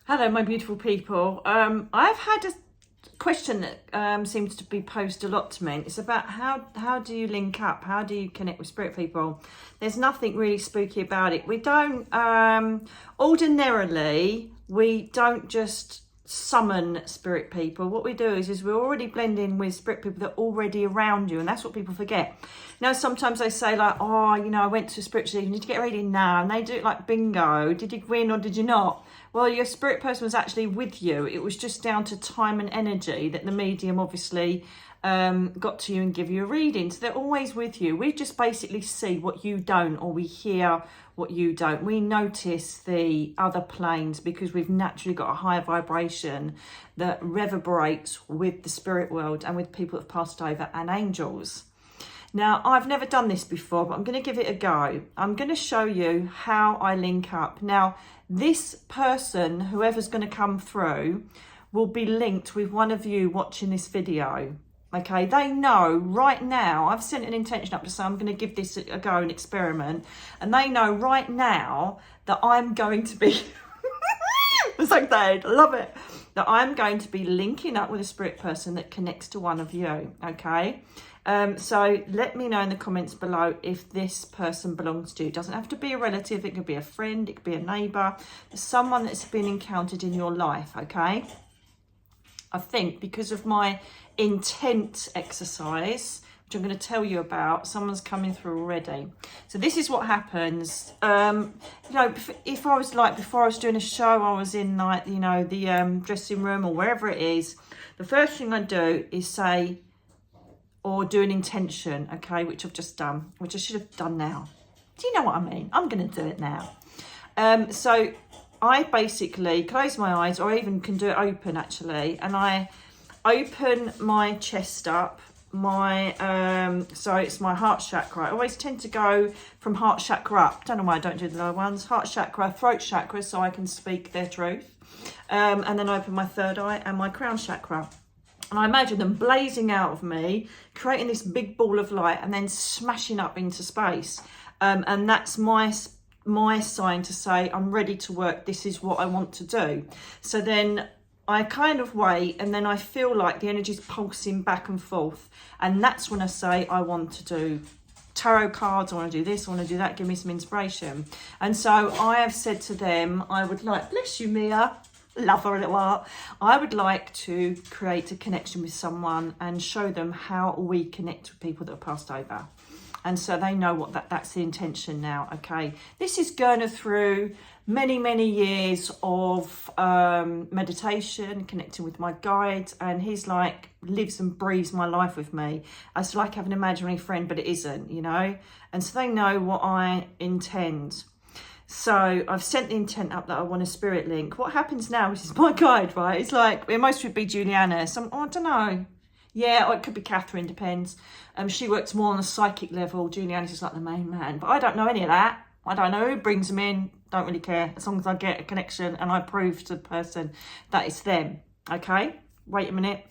Hello, my beautiful people. I've had a question that seems to be posed a lot to me. It's about how do you link up? How do you connect with spirit people? There's nothing really spooky about it. We don't, ordinarily, we don't just summon spirit people. What we do is we already blend in with spirit people that are already around you, and that's what people forget. Now, sometimes they say like, oh, I went to a spiritual evening, did you get ready now? And they do it like bingo. Did you win or did you not? Well, your spirit person was actually with you. It was just down to time and energy that the medium obviously got to you and give you a reading. So they're always with you. We just basically see what you don't, or we hear what you don't. We notice the other planes because we've naturally got a higher vibration that reverberates with the spirit world and with people that have passed over and angels. Now, I've never done this before, but I'm going to give it a go. I'm going to show you how I link up. Now, this person, whoever's going to come through, will be linked with one of you watching this video. Okay, they know right now, I've sent an intention up to say I'm going to give this a go, an experiment. And they know right now that I'm going to be, it's like that, I love it, that I'm going to be linking up with a spirit person that connects to one of you, okay? So let me know in the comments below if this person belongs to you. It doesn't have to be a relative. It could be a friend. It could be a neighbour. Someone that's been encountered in your life, okay? I think because of my intent exercise, which I'm going to tell you about, someone's coming through already. So this is what happens. If I was like, before I was doing a show, I was in like, the dressing room or wherever it is, the first thing I do is say, or do an intention, okay, which I've just done, which I should have done now. Do you know what I mean? I'm going to do it now. So I basically close my eyes, or even can do it open actually, and I open my chest up, so it's my heart chakra. I always tend to go from heart chakra up. Don't know why I don't do the lower ones. Heart chakra, throat chakra, so I can speak their truth. And then I open my third eye and my crown chakra. And I imagine them blazing out of me, creating this big ball of light and then smashing up into space. And that's my sign to say, I'm ready to work. This is what I want to do. So then I kind of wait, and then I feel like the energy's pulsing back and forth. And that's when I say, I want to do tarot cards, I want to do this, I want to do that, give me some inspiration. And so I have said to them, I would like, bless you, Mia, love her a little while. I would like to create a connection with someone and show them how we connect with people that have passed over. And so they know what that's the intention now, okay? This is going through many, many years of meditation, connecting with my guide, and he's like, lives and breathes my life with me. It's like having an imaginary friend, but it isn't, And so they know what I intend. So I've sent the intent up that I want a spirit link. What happens now, which is my guide, right? It's like, it most would be Juliana. So I don't know. Yeah, or it could be Catherine, depends. She works more on the psychic level. Juliana's just like the main man. But I don't know any of that. I don't know who brings them in. Don't really care. As long as I get a connection and I prove to the person that it's them. Okay? Wait a minute.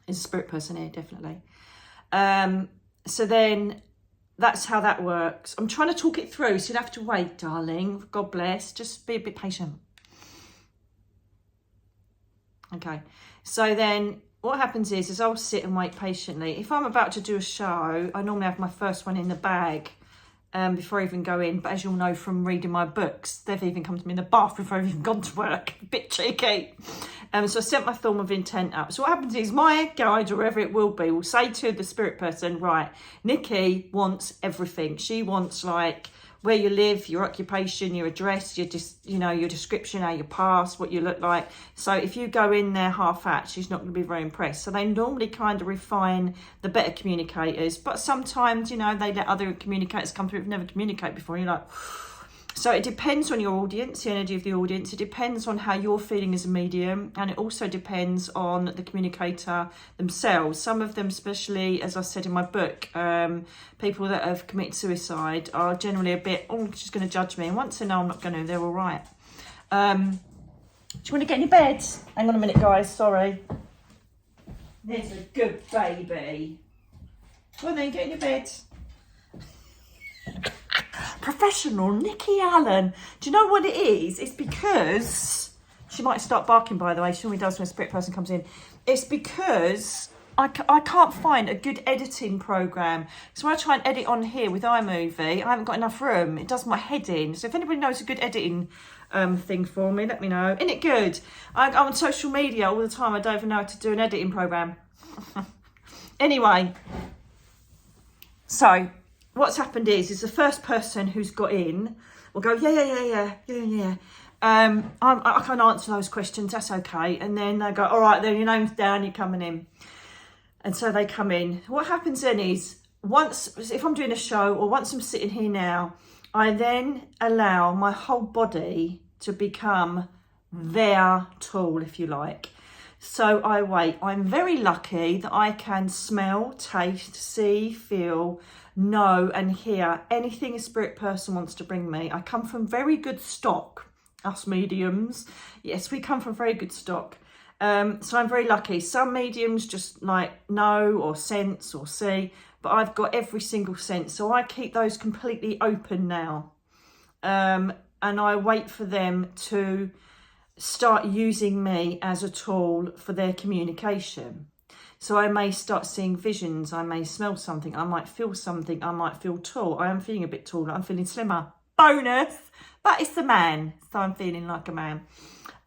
There's a spirit person here, definitely. So then that's how that works. I'm trying to talk it through, so you'll have to wait, darling. God bless. Just be a bit patient. Okay. So then what happens is I'll sit and wait patiently. If I'm about to do a show, I normally have my first one in the bag before I even go in. But as you'll know from reading my books, they've even come to me in the bath before I've even gone to work. A bit cheeky. So I sent my form of intent up. So what happens is my guide, or whoever it will be, will say to the spirit person, right, Nikki wants everything. She wants like where you live, your occupation, your address, your description, how you pass, what you look like. So if you go in there half-at, she's not going to be very impressed. So they normally kind of refine the better communicators, but sometimes, they let other communicators come through who've never communicated before. And you're like, so it depends on your audience, the energy of the audience. It depends on how you're feeling as a medium, and it also depends on the communicator themselves. Some of them, especially as I said in my book, people that have committed suicide are generally a bit, oh, she's going to judge me. And once they know I'm not going to, they're all right. Do you want to get in your bed? Hang on a minute, guys. Sorry. There's a good baby. Go on then, get in your bed. Professional Nicky Alan. Do you know what it is? It's because She might start barking, by the way. She normally does when a spirit person comes in. It's because I can't find a good editing program. So when I try and edit on here with iMovie, I haven't got enough room. It does my head in. So if anybody knows a good editing thing for me, let me know. Isn't it good? I'm on social media all the time. I don't even know how to do an editing program. Anyway, so what's happened is the first person who's got in will go, yeah. I can't answer those questions, that's okay. And then they go, all right, then your name's down, you're coming in. And so they come in. What happens then is, if I'm doing a show or once I'm sitting here now, I then allow my whole body to become their tool, if you like. So I wait. I'm very lucky that I can smell, taste, see, feel, know and hear anything a spirit person wants to bring me. I come from very good stock, us mediums. Yes, we come from very good stock. So I'm very lucky. Some mediums just like know or sense or see, but I've got every single sense. So I keep those completely open now. And I wait for them to start using me as a tool for their communication. So I may start seeing visions, I may smell something, I might feel something, I might feel tall. I am feeling a bit taller, I'm feeling slimmer. Bonus! But it's a man, so I'm feeling like a man.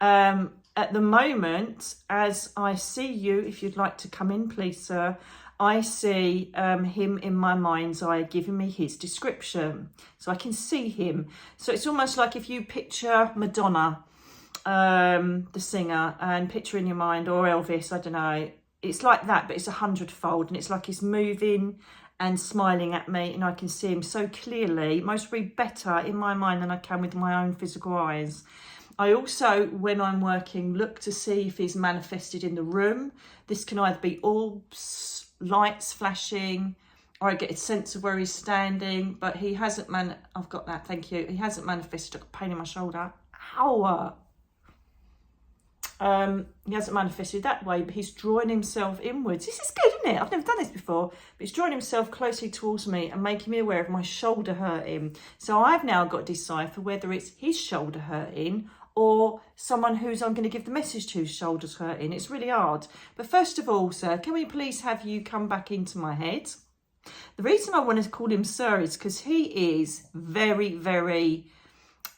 At the moment, as I see you, if you'd like to come in, please, sir, I see him in my mind's eye giving me his description. So I can see him. So it's almost like if you picture Madonna, the singer, and picture in your mind, or Elvis, I don't know. It's like that, but it's 100-fold. And it's like he's moving and smiling at me, and I can see him so clearly, most probably better in my mind than I can with my own physical eyes. I also, when I'm working, look to see if he's manifested in the room. This can either be orbs, lights flashing, or I get a sense of where he's standing, but he hasn't I've got that, thank you. He hasn't manifested. I've got pain in my shoulder. Ow! He hasn't manifested that way, but he's drawing himself inwards. This is good, isn't it? I've never done this before, but he's drawing himself closely towards me and making me aware of my shoulder hurting. So I've now got to decipher whether it's his shoulder hurting or someone who's I'm going to give the message to shoulders hurting. It's really hard. But first of all, sir, can we please have you come back into my head? The reason I want to call him sir is because he is very, very,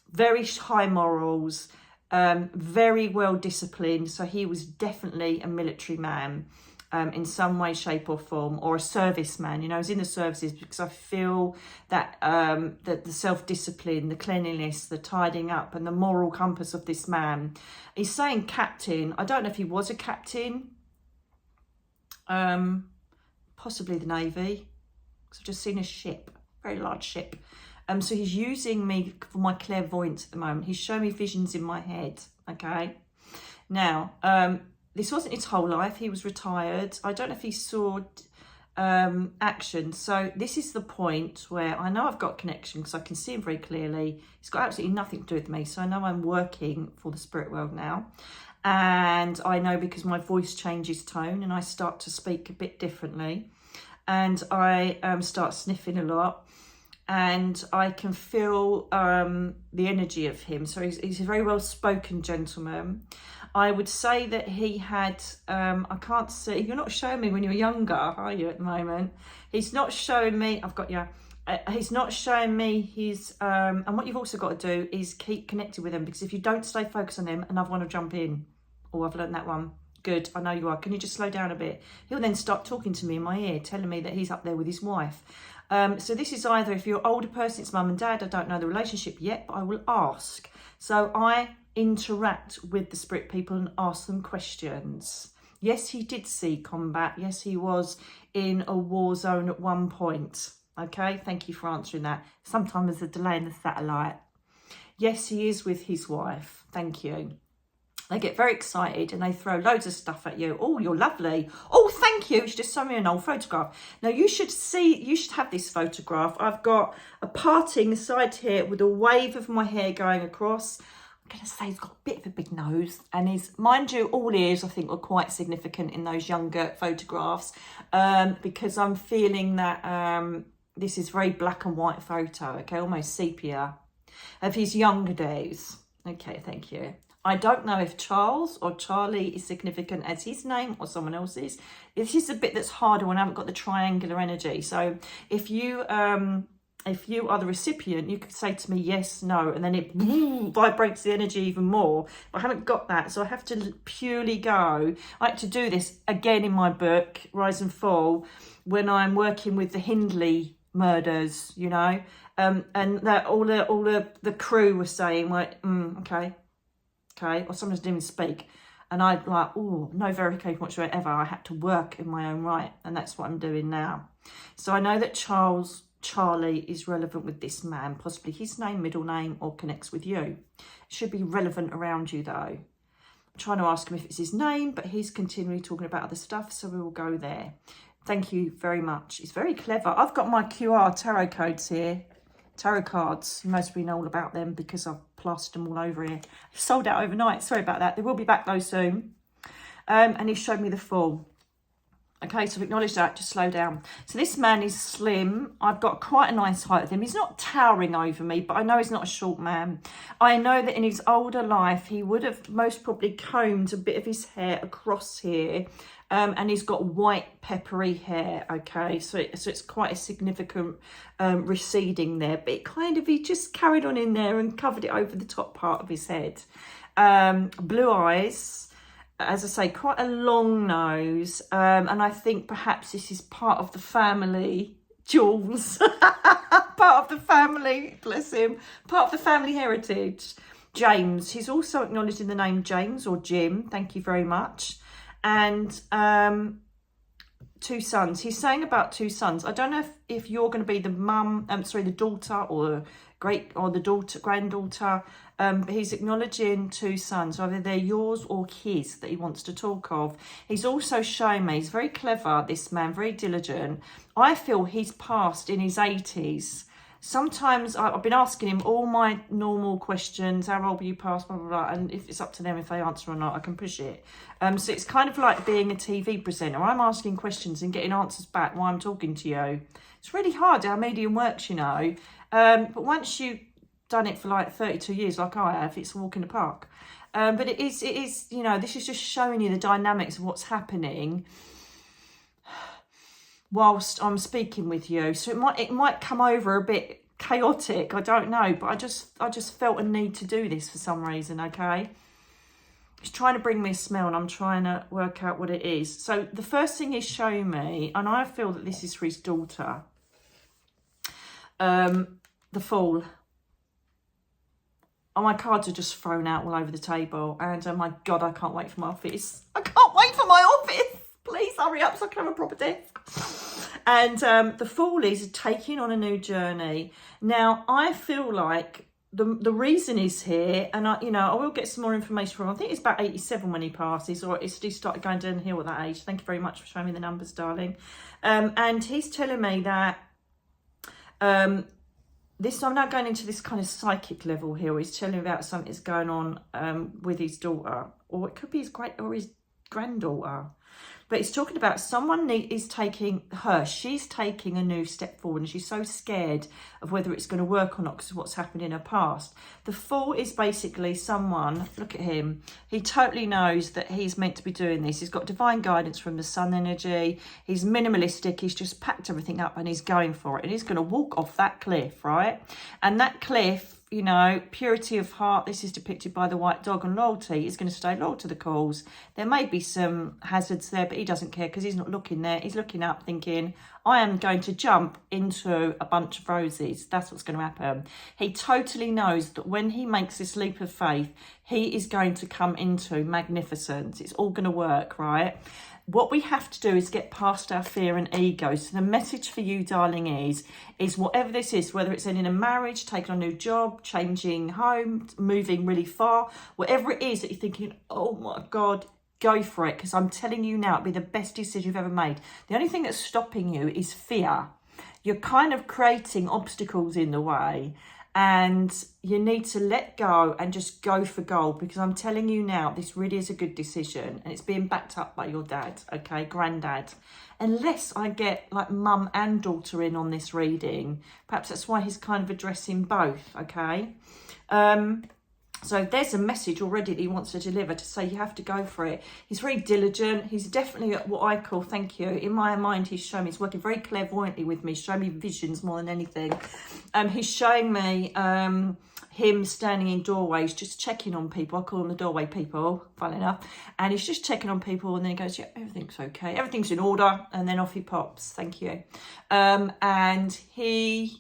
very high morals, very well disciplined. So he was definitely a military man in some way, shape or form, or a serviceman. You know, I was in the services because I feel that that the self-discipline, the cleanliness, the tidying up and the moral compass of this man. He's saying captain. I don't know if he was a captain, possibly the Navy, because I've just seen a ship, very large ship. So he's using me for my clairvoyance at the moment. He's showing me visions in my head, okay? Now, this wasn't his whole life. He was retired. I don't know if he saw action. So this is the point where I know I've got connection because I can see him very clearly. He's got absolutely nothing to do with me. So I know I'm working for the spirit world now. And I know because my voice changes tone and I start to speak a bit differently. And I start sniffing a lot. And I can feel the energy of him. So he's a very well-spoken gentleman. I would say that he had, I can't see, you're not showing me when you were younger, are you, at the moment? He's not showing me, I've got you, he's not showing me his, and what you've also got to do is keep connected with him, because if you don't stay focused on him, another one will jump in. Oh, I've learned that one. Good, I know you are. Can you just slow down a bit? He'll then start talking to me in my ear, telling me that he's up there with his wife. So this is either, if you're an older person, it's mum and dad. I don't know the relationship yet, but I will ask. So I interact with the spirit people and ask them questions. Yes, he did see combat. Yes, he was in a war zone at one point. Okay, thank you for answering that. Sometimes there's a delay in the satellite. Yes, he is with his wife. Thank you. They get very excited and they throw loads of stuff at you. Oh, you're lovely. Oh, thank you. You should just show me an old photograph. Now, you should have this photograph. I've got a parting side here with a wave of my hair going across. I'm going to say he's got a bit of a big nose. And mind you, all ears, I think, were quite significant in those younger photographs. Because I'm feeling that this is very black and white photo. Okay, almost sepia. Of his younger days. Okay, thank you. I don't know if Charles or Charlie is significant as his name or someone else's. This is a bit that's harder when I haven't got the triangular energy. So if you are the recipient, you could say to me yes, no, and then it vibrates the energy even more. But I haven't got that, so I have to purely go. I like to do this again in my book, Rise and Fall, when I'm working with the Hindley murders, you know, and that all the crew was saying, like, okay, or someone didn't even speak. And I'd like, oh, no verification whatsoever. I had to work in my own right. And that's what I'm doing now. So I know that Charlie is relevant with this man, possibly his name, middle name, or connects with you. It should be relevant around you, though. I'm trying to ask him if it's his name, but he's continually talking about other stuff, so we will go there. Thank you very much. It's very clever. I've got my QR tarot codes here. Tarot cards. Most of you know all about them because I've plastered them all over here. Sold out overnight. Sorry about that. They will be back though soon. And he showed me the Fool. Okay, so I've acknowledged that. Just slow down. So this man is slim. I've got quite a nice height with him. He's not towering over me, but I know he's not a short man. I know that in his older life, he would have most probably combed a bit of his hair across here. And he's got white peppery hair, okay? So it's quite a significant receding there. But it kind of, he just carried on in there and covered it over the top part of his head. Blue eyes. As I say, quite a long nose. And I think perhaps this is part of the family, Jules. Part of the family, bless him. Part of the family heritage. James. He's also acknowledged in the name James or Jim. Thank you very much. And 2 sons. He's saying about 2 sons. I don't know if you're going to be the mum, the daughter or the granddaughter. But he's acknowledging 2 sons, either they're yours or his, that he wants to talk of. He's also showing me, he's very clever, this man, very diligent. I feel he's passed in his 80s. Sometimes I've been asking him all my normal questions, how old were you past, blah, blah, blah, and if it's up to them if they answer or not, I can push it. So it's kind of like being a TV presenter. I'm asking questions and getting answers back while I'm talking to you. It's really hard how medium works, you know. But once you've done it for like 32 years, like I have, it's a walk in the park. But it is, you know, this is just showing you the dynamics of what's happening whilst I'm speaking with you. So it might come over a bit chaotic, I don't know, but I just felt a need to do this for some reason, okay? He's trying to bring me a smell and I'm trying to work out what it is. So the first thing he's showing me, and I feel that this is for his daughter, the Fool. Oh, my cards are just thrown out all over the table. And oh my God, I can't wait for my office. I can't wait for my office. Please hurry up so I can have a proper desk. And the Fool is taking on a new journey. Now, I feel like the reason is here, and I will get some more information from him. I think it's about 87 when he passes, or he started going downhill at that age. Thank you very much for showing me the numbers, darling. And he's telling me that I'm now going into this kind of psychic level here. He's telling me about something that's going on with his daughter, or it could be his granddaughter. But it's talking about someone is taking her. She's taking a new step forward, and she's so scared of whether it's going to work or not because of what's happened in her past. The Fool is basically someone, look at him, he totally knows that he's meant to be doing this. He's got divine guidance from the sun energy. He's minimalistic. He's just packed everything up and he's going for it. And he's going to walk off that cliff, right? And that cliff, you know, purity of heart, this is depicted by the white dog, and loyalty, is going to stay loyal to the cause. There may be some hazards there, but he doesn't care because he's not looking there. He's looking up thinking, I am going to jump into a bunch of roses. That's what's going to happen. He totally knows that when he makes this leap of faith, he is going to come into magnificence. It's all going to work, right? What we have to do is get past our fear and ego. So the message for you, darling, is whatever this is, whether it's ending a marriage, taking on a new job, changing home, moving really far, whatever it is that you're thinking, oh my God, go for it. Because I'm telling you now, it'll be the best decision you've ever made. The only thing that's stopping you is fear. You're kind of creating obstacles in the way. And you need to let go and just go for gold, because I'm telling you now, this really is a good decision, and it's being backed up by your dad, okay, granddad. Unless I get like mum and daughter in on this reading, perhaps that's why he's kind of addressing both, okay. So there's a message already that he wants to deliver, to say you have to go for it. He's very diligent. He's definitely what I call, thank you, in my mind, he's showing me, he's working very clairvoyantly with me, showing me visions more than anything. He's showing me him standing in doorways, just checking on people. I call them the doorway people, funny enough. And he's just checking on people, and then he goes, yeah, everything's okay. Everything's in order. And then off he pops. Thank you. And he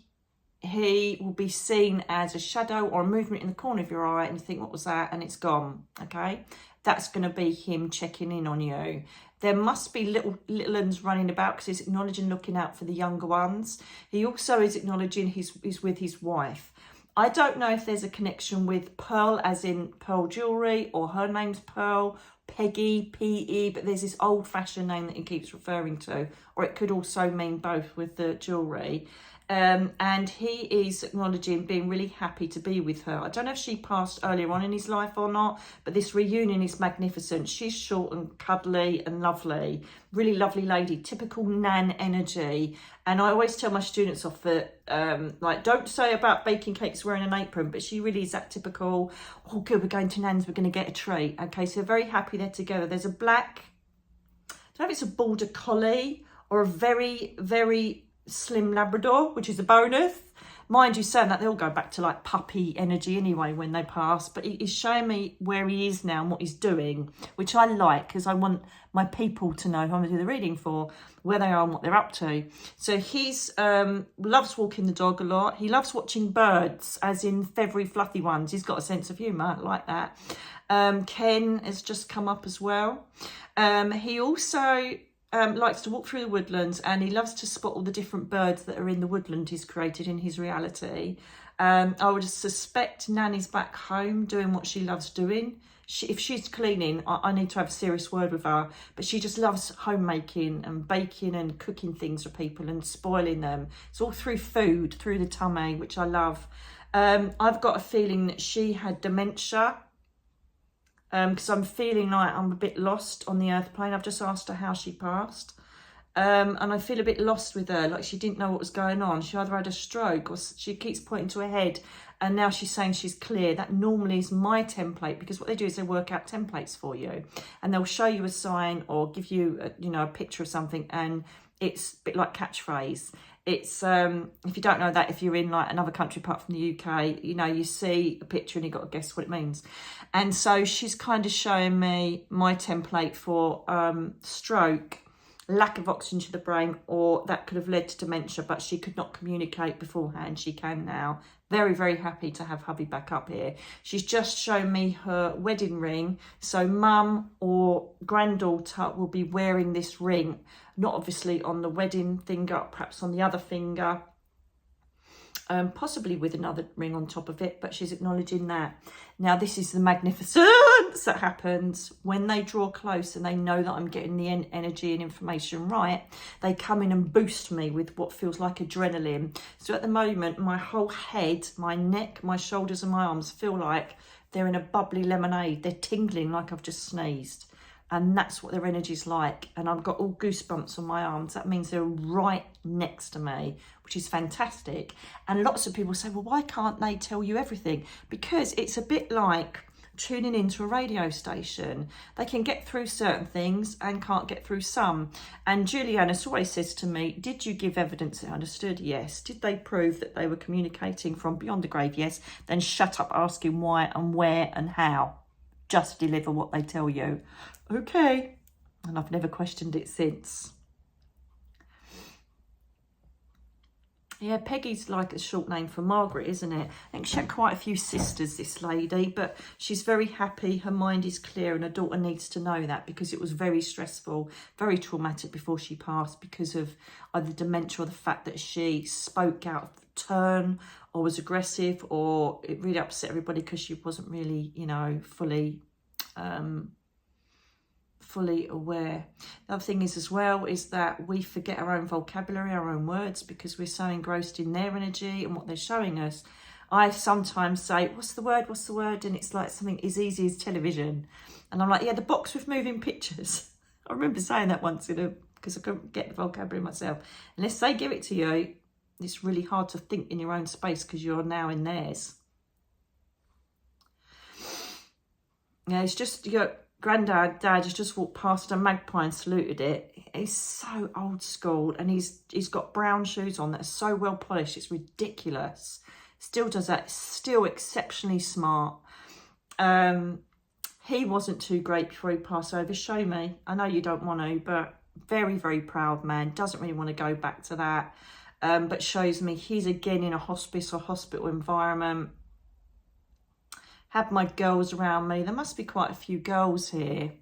will be seen as a shadow or a movement in the corner of your eye, and you think, what was that? And it's gone. Okay. That's going to be him checking in on you. There must be little ones running about, because he's acknowledging looking out for the younger ones. He also is acknowledging he's with his wife. I don't know if there's a connection with Pearl, as in Pearl Jewelry, or her name's Pearl, Peggy, P-E, but there's this old-fashioned name that he keeps referring to, or it could also mean both with the jewellery. And he is acknowledging being really happy to be with her. I don't know if she passed earlier on in his life or not, but this reunion is magnificent. She's short and cuddly and lovely, really lovely lady, typical Nan energy. And I always tell my students off that, like, don't say about baking cakes wearing an apron, but she really is that typical, oh good, we're going to Nan's, we're going to get a treat. Okay, so very happy they're together. There's a black, I don't know if it's a border collie or a very, very slim Labrador, which is a bonus. Mind you, saying that, they'll go back to like puppy energy anyway when they pass, but he's showing me where he is now and what he's doing, which I like, because I want my people to know, who I'm going to do the reading for, where they are and what they're up to. So he's loves walking the dog a lot. He loves watching birds, as in feathery fluffy ones. He's got a sense of humour like that. Ken has just come up as well. He also likes to walk through the woodlands, and he loves to spot all the different birds that are in the woodland he's created in his reality. I would suspect Nanny's back home doing what she loves doing. If she's cleaning, I need to have a serious word with her, but she just loves homemaking and baking and cooking things for people and spoiling them. It's all through food, through the tummy, which I love. I've got a feeling that she had dementia, because I'm feeling like I'm a bit lost on the earth plane. I've just asked her how she passed. And I feel a bit lost with her, like she didn't know what was going on. She either had a stroke, or she keeps pointing to her head, and now she's saying she's clear. That normally is my template, because what they do is they work out templates for you, and they'll show you a sign or give you a picture of something, and it's a bit like catchphrase. It's if you don't know that, if you're in like another country apart from the UK, you see a picture and you've got to guess what it means. And so she's kind of showing me my template for stroke, lack of oxygen to the brain, or that could have led to dementia, but she could not communicate beforehand. She can now. Very, very happy to have hubby back up here. She's just shown me her wedding ring. So mum or granddaughter will be wearing this ring, not obviously on the wedding finger, perhaps on the other finger, possibly with another ring on top of it, but she's acknowledging that. Now, this is the magnificence that happens when they draw close and they know that I'm getting the energy and information right. They come in and boost me with what feels like adrenaline. So at the moment, my whole head, my neck, my shoulders and my arms feel like they're in a bubbly lemonade. They're tingling like I've just sneezed. And that's what their energy's like. And I've got all goosebumps on my arms. That means they're right next to me, which is fantastic. And lots of people say, well, why can't they tell you everything? Because it's a bit like tuning into a radio station. They can get through certain things and can't get through some. And Juliana always says to me, did you give evidence they understood? Yes. Did they prove that they were communicating from beyond the grave? Yes. Then shut up asking why and where and how. Just deliver what they tell you. Okay. And I've never questioned it since. Yeah, Peggy's like a short name for Margaret, isn't it? I think she had quite a few sisters, this lady, but she's very happy. Her mind is clear, and her daughter needs to know that, because it was very stressful, very traumatic before she passed, because of either dementia or the fact that she spoke out of turn or was aggressive, or it really upset everybody because she wasn't really, fully aware. The other thing is as well is that we forget our own vocabulary, our own words, because we're so engrossed in their energy and what they're showing us. I sometimes say, what's the word? And it's like something as easy as television. And I'm like, yeah, the box with moving pictures. I remember saying that once because I couldn't get the vocabulary myself. Unless they give it to you, it's really hard to think in your own space because you're now in theirs. Yeah, it's just your granddad, dad has just walked past a magpie and saluted it. He's so old school, and he's got brown shoes on that are so well polished. It's ridiculous. Still does that. Still exceptionally smart. He wasn't too great before he passed over. Show me. I know you don't want to, but very, very proud man. Doesn't really want to go back to that. But shows me he's again in a hospice or hospital environment. Had my girls around me. There must be quite a few girls here.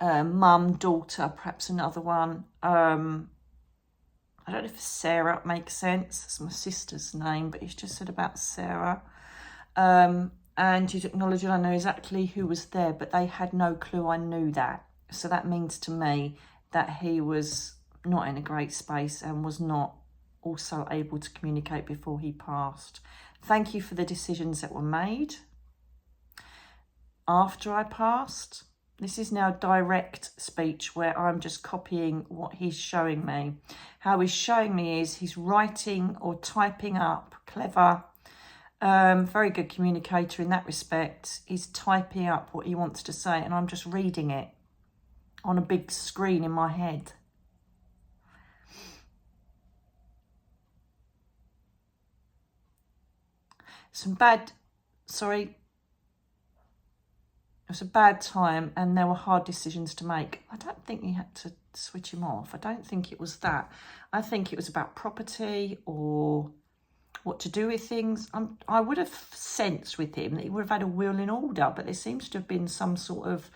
Mum, daughter, perhaps another one. I don't know if Sarah makes sense. It's my sister's name, but he's just said about Sarah. And he's acknowledging I know exactly who was there, but they had no clue I knew that. So that means to me that he was not in a great space and was not also able to communicate before he passed. Thank you for the decisions that were made after I passed. This is now direct speech where I'm just copying what he's showing me. How he's showing me is he's writing or typing up, clever, very good communicator in that respect. He's typing up what he wants to say and I'm just reading it on a big screen in my head. It was a bad time and there were hard decisions to make. I don't think you had to switch him off. I don't think it was that. I think it was about property or what to do with things. I would have sensed with him that he would have had a will in order, but there seems to have been some sort of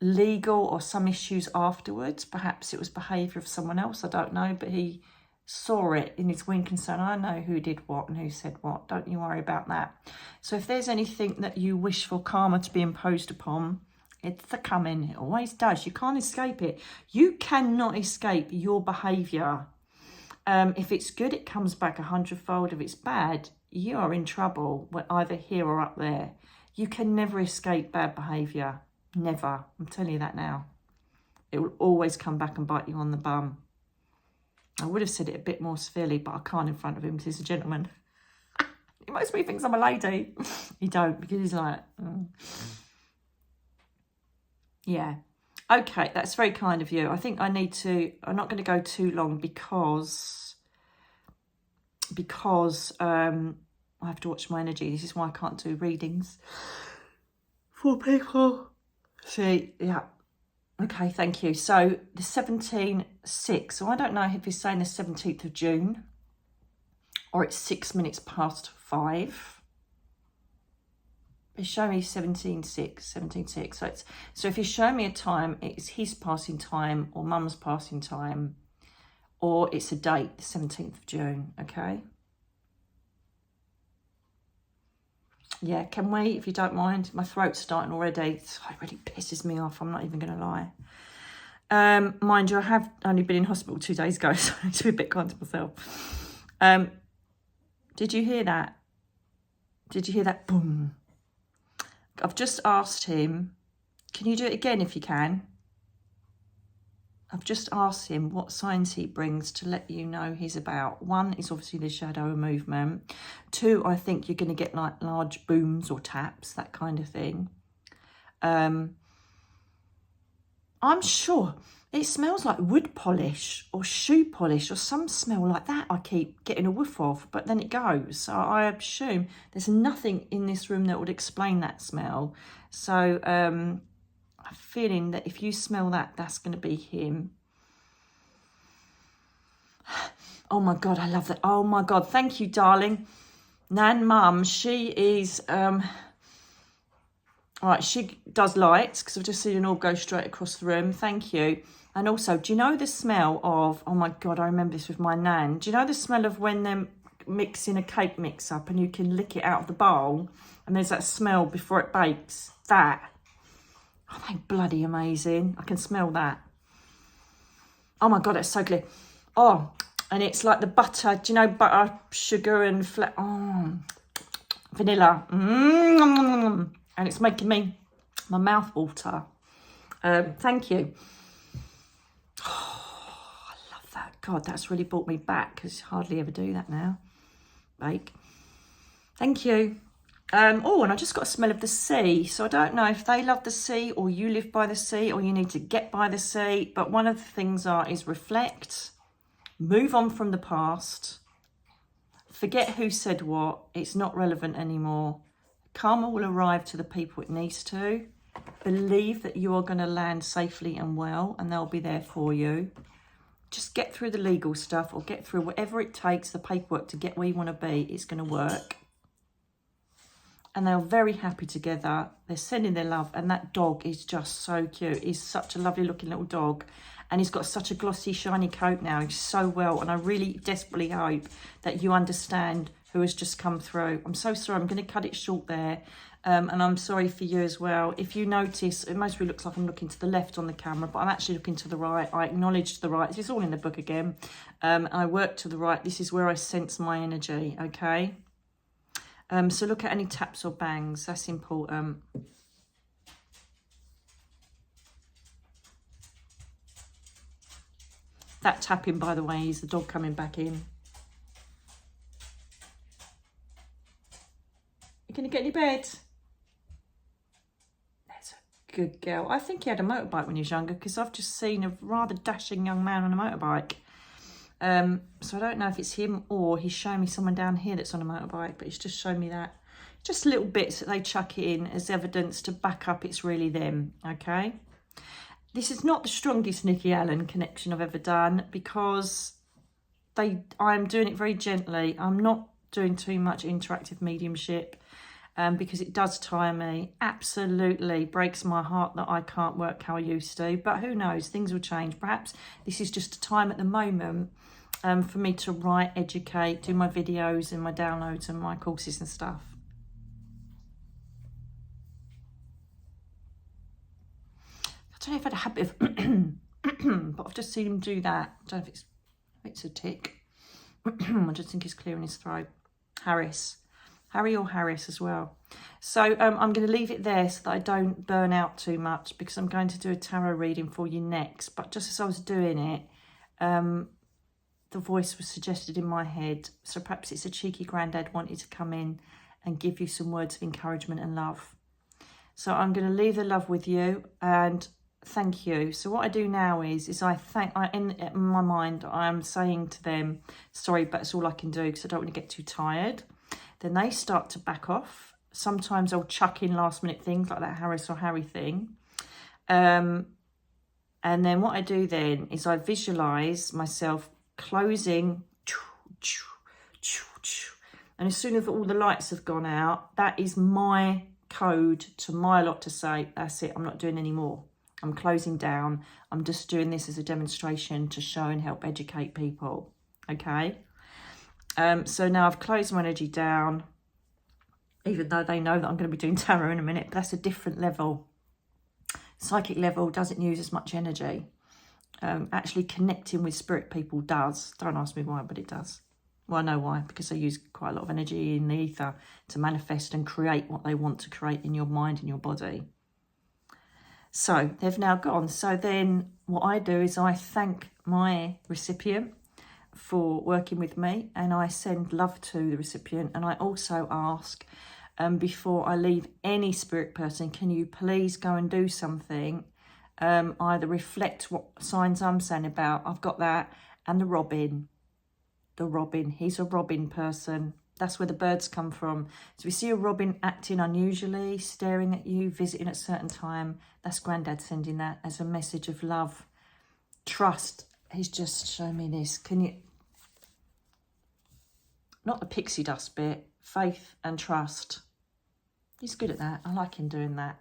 legal or some issues afterwards. Perhaps it was behaviour of someone else, I don't know, but he saw it in his wink and said, I know who did what and who said what. Don't you worry about that. So if there's anything that you wish for karma to be imposed upon, it's the coming. It always does. You can't escape it. You cannot escape your behaviour. If it's good, it comes back 100-fold. If it's bad, you are in trouble, either here or up there. You can never escape bad behaviour. Never. I'm telling you that now. It will always come back and bite you on the bum. I would have said it a bit more severely, but I can't in front of him because he's a gentleman. He most me thinks I'm a lady. He don't, because he's like, yeah. Okay, that's very kind of you. I think I'm not going to go too long because I have to watch my energy. This is why I can't do readings for people. See, yeah. Okay, thank you. So the 17:06. So I don't know if he's saying the 17th of June or it's 6 minutes past 5. It's showing me 17:06. So if he's showing me a time, it's his passing time or mum's passing time, or it's a date, the 17th of June. Okay. Yeah, can we, if you don't mind? My throat's starting already. It really pisses me off. I'm not even going to lie. Mind you, I have only been in hospital 2 days ago, so I need to be a bit kind to myself. Did you hear that? Did you hear that? Boom. I've just asked him, can you do it again if you can? I've just asked him what signs he brings to let you know he's about. 1 is obviously the shadow movement. 2, I think you're going to get like large booms or taps, that kind of thing. I'm sure it smells like wood polish or shoe polish or some smell like that I keep getting a whiff of, but then it goes. So I assume there's nothing in this room that would explain that smell. So I'm feeling that if you smell that, that's going to be him. Oh my God, I love that. Oh my God, thank you, darling. Nan Mum, she is, all right, she does lights because I've just seen an orb go straight across the room. Thank you. And also, do you know the smell of, oh my God, I remember this with my nan. Do you know the smell of when they're mixing a cake mix up and you can lick it out of the bowl and there's that smell before it bakes? That. Oh, they're bloody amazing. I can smell that. Oh my God, that's so clear. Oh, and it's like the butter. Do you know butter, sugar and vanilla? And it's making my mouth water. Thank you. Oh, I love that. God, that's really brought me back because I hardly ever do that now. Bake. Thank you. Oh, and I just got a smell of the sea. So I don't know if they love the sea or you live by the sea or you need to get by the sea. But one of the things is reflect, move on from the past, forget who said what. It's not relevant anymore. Karma will arrive to the people it needs to. Believe that you are going to land safely and well, and they'll be there for you. Just get through the legal stuff or get through whatever it takes, the paperwork to get where you want to be. It's going to work. And they're very happy together. They're sending their love. And that dog is just so cute. He's such a lovely looking little dog. And he's got such a glossy, shiny coat now. He's so well. And I really desperately hope that you understand who has just come through. I'm so sorry. I'm going to cut it short there. And I'm sorry for you as well. If you notice, it mostly looks like I'm looking to the left on the camera, but I'm actually looking to the right. I acknowledge the right. It's all in the book again. I work to the right. This is where I sense my energy, okay? So look at any taps or bangs. That's important. That tapping, by the way, is the dog coming back in. You gonna get in your bed? That's a good girl. I think he had a motorbike when he was younger, because I've just seen a rather dashing young man on a motorbike. So I don't know if it's him or he's showing me someone down here that's on a motorbike, but he's just showing me that. Just little bits that they chuck it in as evidence to back up it's really them, okay? This is not the strongest Nicky Alan connection I've ever done, because I'm doing it very gently. I'm not doing too much interactive mediumship, because it does tire me. Absolutely breaks my heart that I can't work how I used to, but who knows, things will change. Perhaps this is just a time at the moment for me to write, educate, do my videos and my downloads and my courses and stuff. I don't know if I had a habit of but I've just seen him do that. I don't know if it's a tick. I just think he's clearing his throat. Harry or Harris as well. So I'm going to leave it there so that I don't burn out too much, because I'm going to do a tarot reading for you next. But just as I was doing it, the voice was suggested in my head. So perhaps it's a cheeky granddad wanting to come in and give you some words of encouragement and love. So I'm going to leave the love with you and thank you. So what I do now is in my mind, I'm saying to them, sorry, but it's all I can do because I don't want to get too tired. Then they start to back off. Sometimes I'll chuck in last minute things like that Harris or Harry thing. And then what I do then is I visualize myself closing. And as soon as all the lights have gone out, that is my code to my lot to say, that's it, I'm not doing any more. I'm closing down. I'm just doing this as a demonstration to show and help educate people. Okay? So now I've closed my energy down, even though they know that I'm going to be doing tarot in a minute, but that's a different level. Psychic level doesn't use as much energy. Actually connecting with spirit people does. Don't ask me why, but it does. Well, I know why, because they use quite a lot of energy in the ether to manifest and create what they want to create in your mind and your body. So they've now gone. So then what I do is I thank my recipient for working with me, and I send love to the recipient. And I also ask, before I leave any spirit person, can you please go and do something, either reflect what signs I'm saying about. I've got that. And the robin, he's a robin person. That's where the birds come from. So we see a robin acting unusually, staring at you, visiting at a certain time. That's Grandad sending that as a message of love, trust. He's just showing me this. Can you, not the pixie dust bit, faith and trust. He's good at that. I like him doing that.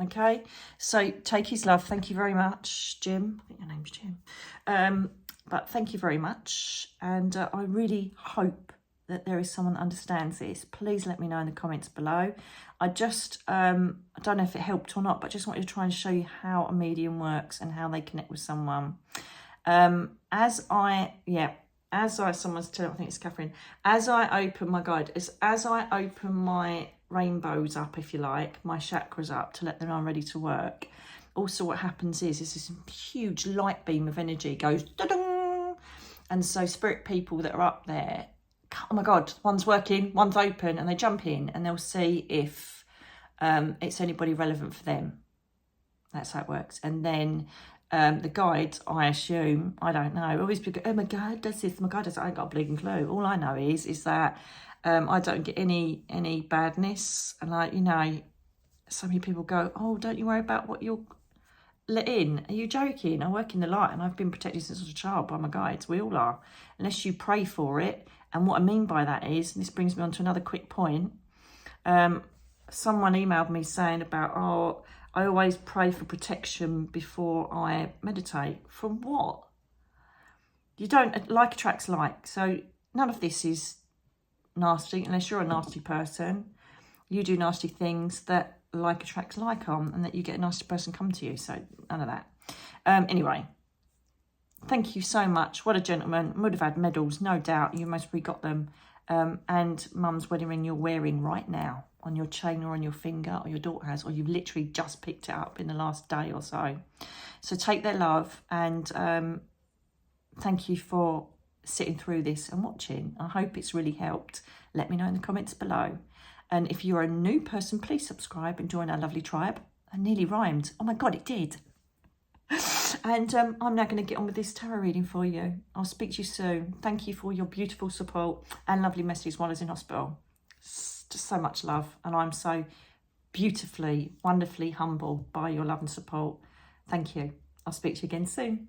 Okay, so take his love. Thank you very much, Jim. I think your name's Jim. But thank you very much. And I really hope that there is someone that understands this. Please let me know in the comments below. I just, I don't know if it helped or not, but I just wanted to try and show you how a medium works and how they connect with someone. Someone's telling, I think it's Catherine, as I open my guide, as I open my rainbows up, if you like, my chakras up to let them know I'm ready to work. Also what happens is this huge light beam of energy goes da-dong, and so spirit people that are up there oh my God, one's working, one's open, and they jump in and they'll see if it's anybody relevant for them. That's how it works. And then the guides, I assume, I don't know, always people go, oh my God, does this, oh my God, does that? I ain't got a bleeding clue. All I know is that I don't get any badness. And like, you know, so many people go, oh, don't you worry about what you're let in. Are you joking? I work in the light and I've been protected since I was a child by my guides. We all are. Unless you pray for it. And what I mean by that is, and this brings me on to another quick point, someone emailed me saying about, oh, I always pray for protection before I meditate. From what? You don't, like attracts like. So none of this is nasty, unless you're a nasty person. You do nasty things that like attracts like on, and that you get a nasty person come to you. So none of that. Anyway, thank you so much. What a gentleman. Would have had medals, no doubt. You most probably got them. And mum's wedding ring you're wearing right now on your chain or on your finger, or your daughter has, or you've literally just picked it up in the last day or so. So take their love, and thank you for sitting through this and watching. I hope it's really helped. Let me know in the comments below. And if you're a new person, please subscribe and join our lovely tribe. I nearly rhymed. Oh my God, it did. And I'm now going to get on with this tarot reading for you. I'll speak to you soon. Thank you for your beautiful support and lovely messages while I was in hospital. It's just so much love. And I'm so beautifully, wonderfully humbled by your love and support. Thank you. I'll speak to you again soon.